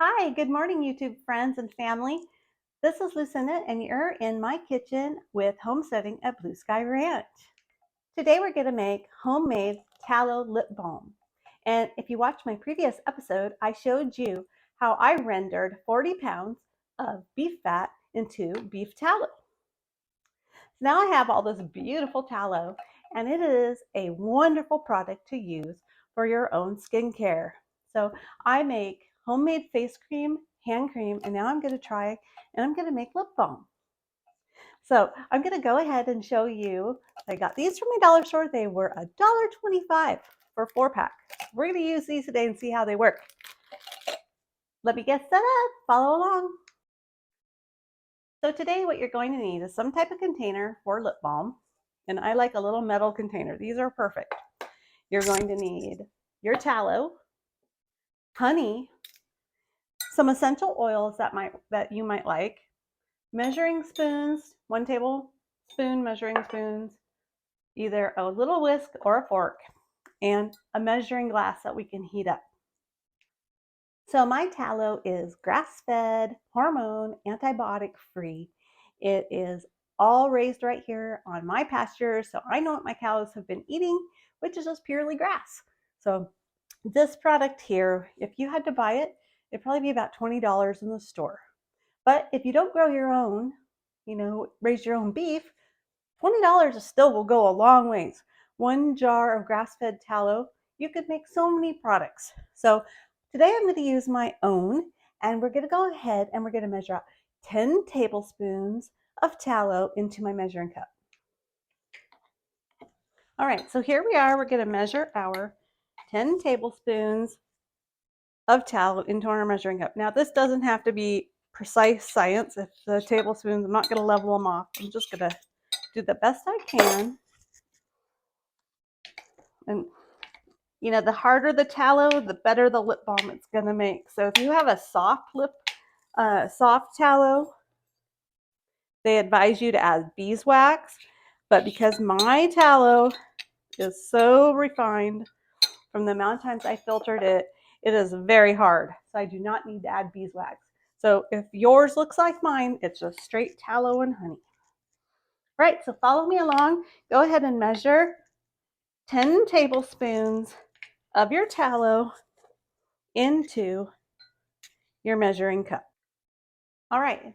Hi, good morning, YouTube friends and family. This is Lucinda, and you're in my kitchen with Homesteading at Blue Sky Ranch. Today, we're going to make homemade tallow lip balm. And if you watched my previous episode, I showed you how I rendered 40 pounds of beef fat into beef tallow. Now I have all this beautiful tallow, and it is a wonderful product to use for your own skincare. So I make homemade face cream, hand cream, and now I'm going to try and I'm going to make lip balm. So I'm going to go ahead and show you. I got these from my dollar store. They were $1.25 for 4-pack. We're going to use these today and see how they work. Let me get set up. Follow along. So today what you're going to need is some type of container for lip balm. And I like a little metal container. These are perfect. You're going to need your tallow, honey, some essential oils that you might like, measuring spoons, 1 tablespoon measuring spoons, either a little whisk or a fork, and a measuring glass that we can heat up. So my tallow is grass-fed, hormone, antibiotic free. It is all raised right here on my pasture, so I know what my cows have been eating, which is just purely grass. So this product here, if you had to buy it, it'd probably be about $20 in the store. But if you don't grow your own, raise your own beef, $20 still will go a long ways. 1 jar of grass-fed tallow, you could make so many products. So today I'm going to use my own, and we're going to go ahead and we're going to measure out 10 tablespoons of tallow into my measuring cup. All right, so here we are. We're going to measure our 10 tablespoons of tallow into our measuring cup. Now, this doesn't have to be precise science. If the tablespoons, I'm not going to level them off. I'm just going to do the best I can. And the harder the tallow, the better the lip balm it's going to make. So if you have a soft tallow, they advise you to add beeswax. But because my tallow is so refined from the amount of times I filtered it, it is very hard. So I do not need to add beeswax. So if yours looks like mine, it's just straight tallow and honey. All right, so follow me along. Go ahead and measure 10 tablespoons of your tallow into your measuring cup. All right,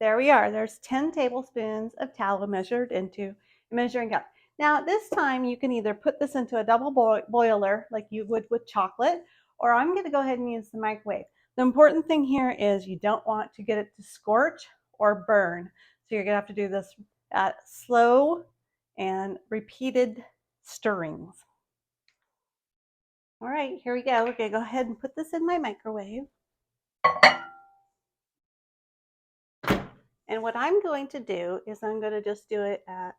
there we are. There's 10 tablespoons of tallow measured into a measuring cup. Now, this time you can either put this into a double boiler like you would with chocolate, or I'm going to go ahead and use the microwave. The important thing here is you don't want to get it to scorch or burn. So you're going to have to do this at slow and repeated stirrings. All right, here we go. We're going to go ahead and put this in my microwave. And what I'm going to do is I'm going to just do it at,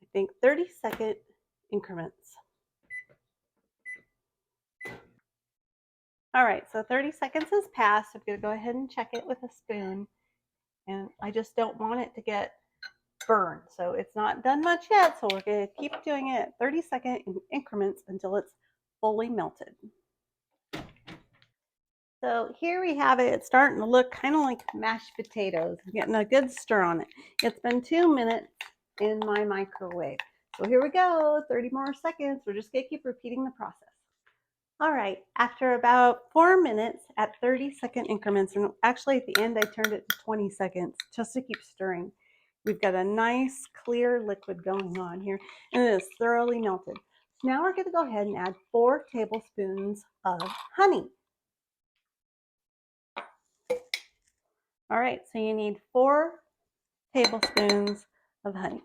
I think, 30-second increments. All right, so 30 seconds has passed. I'm going to go ahead and check it with a spoon. And I just don't want it to get burned. So it's not done much yet, so we're going to keep doing it at 30-second increments until it's fully melted. So here we have it. It's starting to look kind of like mashed potatoes. I'm getting a good stir on it. It's been 2 minutes in my microwave. So here we go, 30 more seconds. We're just gonna keep repeating the process. All right, after about 4 minutes at 30-second increments, and actually at the end I turned it to 20 seconds just to keep stirring. We've got a nice clear liquid going on here, and it is thoroughly melted. Now we're gonna go ahead and add 4 tablespoons of honey. All right, so you need 4 tablespoons of honey.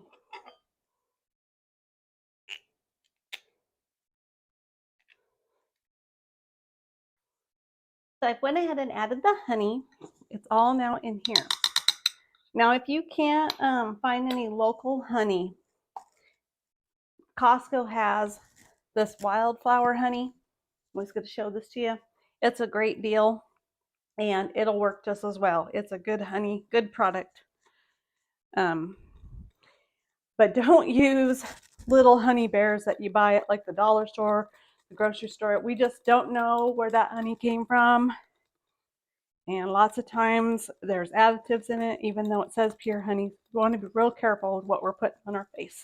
So I went ahead and added the honey. It's all now in here. Now, if you can't find any local honey, Costco has this wildflower honey. I'm just going to show this to you. It's a great deal, and it'll work just as well. It's a good honey, good product. But don't use little honey bears that you buy at like the dollar store, the grocery store. We just don't know where that honey came from. And lots of times there's additives in it, even though it says pure honey. We want to be real careful with what we're putting on our face.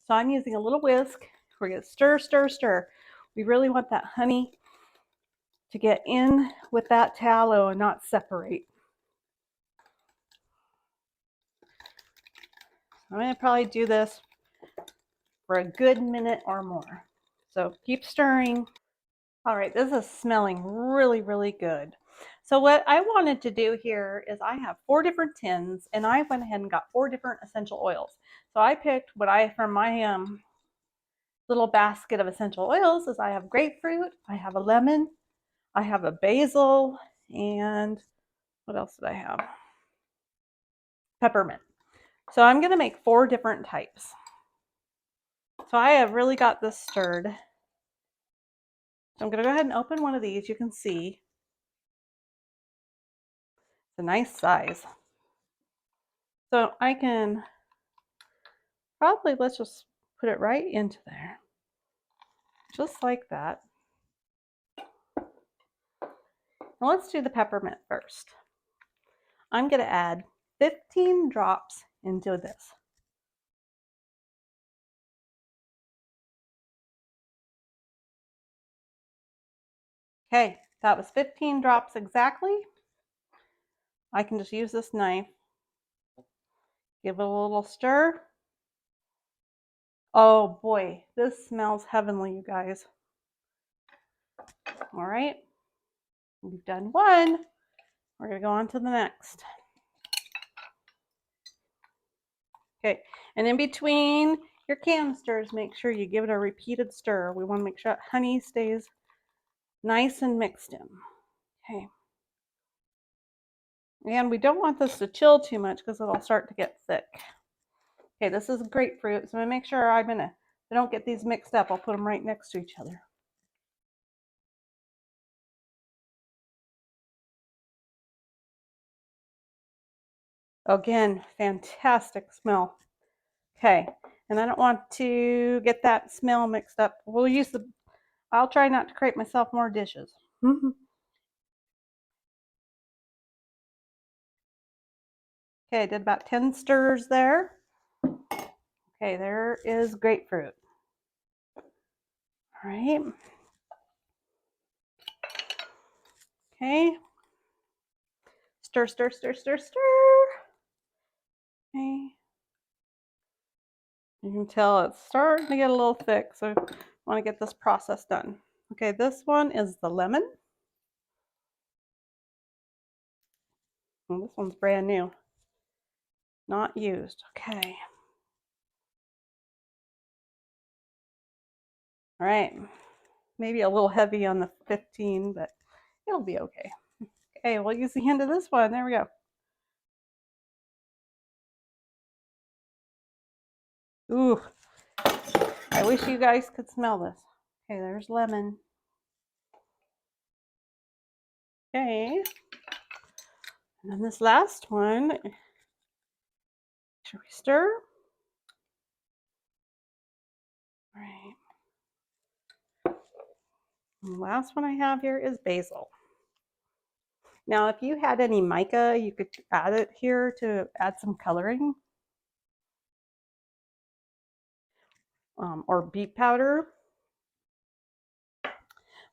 So I'm using a little whisk. We're going to stir, stir, stir. We really want that honey to get in with that tallow and not separate. I'm going to probably do this for a good minute or more. So keep stirring. All right, this is smelling really, really good. So what I wanted to do here is I have 4 different tins, and I went ahead and got 4 different essential oils. So I picked what from my little basket of essential oils is I have grapefruit, I have a lemon, I have a basil, and what else did I have? Peppermint. So I'm going to make 4 different types. So I have really got this stirred. So I'm going to go ahead and open one of these. You can see it's a nice size. So I can probably, let's just put it right into there. Just like that. Now let's do the peppermint first. I'm going to add 15 drops into this. Okay, that was 15 drops exactly. I can just use this knife. Give it a little stir. Oh boy, this smells heavenly, you guys. All right, we've done one. We're going to go on to the next. Okay, and in between your canisters, make sure you give it a repeated stir. We want to make sure that honey stays nice and mixed in. Okay. And we don't want this to chill too much because it'll start to get thick. Okay, this is grapefruit, so I'm going to make sure I don't get these mixed up. I'll put them right next to each other. Again, fantastic smell. Okay, and I don't want to get that smell mixed up. I'll try not to create myself more dishes. Okay, I did about 10 stirs there. Okay, there is grapefruit. All right. Okay. Stir, stir, stir, stir, stir. Okay. You can tell it's starting to get a little thick, so I want to get this process done. Okay, this one is the lemon. And this one's brand new. Not used. Okay. All right. Maybe a little heavy on the 15, but it'll be okay. Okay, we'll use the end of this one. There we go. Ooh, I wish you guys could smell this. Okay, there's lemon. Okay. And then this last one, should we stir? All right. And the last one I have here is basil. Now, if you had any mica, you could add it here to add some coloring. Or beet powder.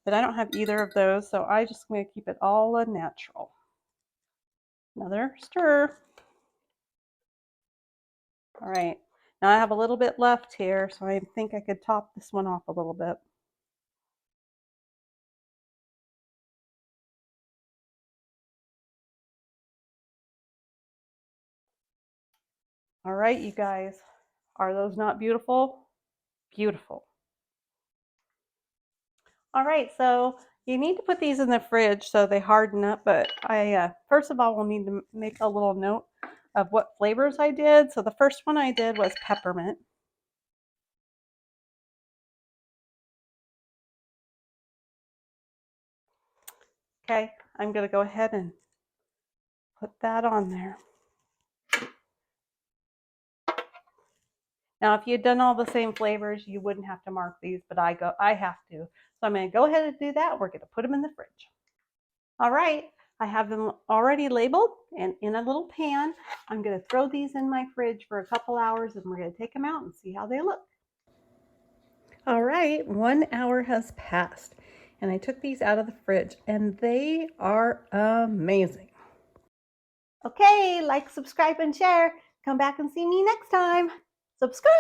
But I don't have either of those, so I just going to keep it all natural. Another stir. All right, now I have a little bit left here, so I think I could top this one off a little bit. All right, you guys, are those not beautiful? Beautiful. All right, so you need to put these in the fridge so they harden up, but first of all, we'll need to make a little note of what flavors I did. So the first one I did was peppermint. Okay, I'm going to go ahead and put that on there. Now, if you'd done all the same flavors, you wouldn't have to mark these, but I have to. So I'm going to go ahead and do that. We're going to put them in the fridge. All right, I have them already labeled and in a little pan. I'm going to throw these in my fridge for a couple hours and we're going to take them out and see how they look. All right, 1 hour has passed and I took these out of the fridge and they are amazing. Okay, like, subscribe, and share. Come back and see me next time. Subscribe!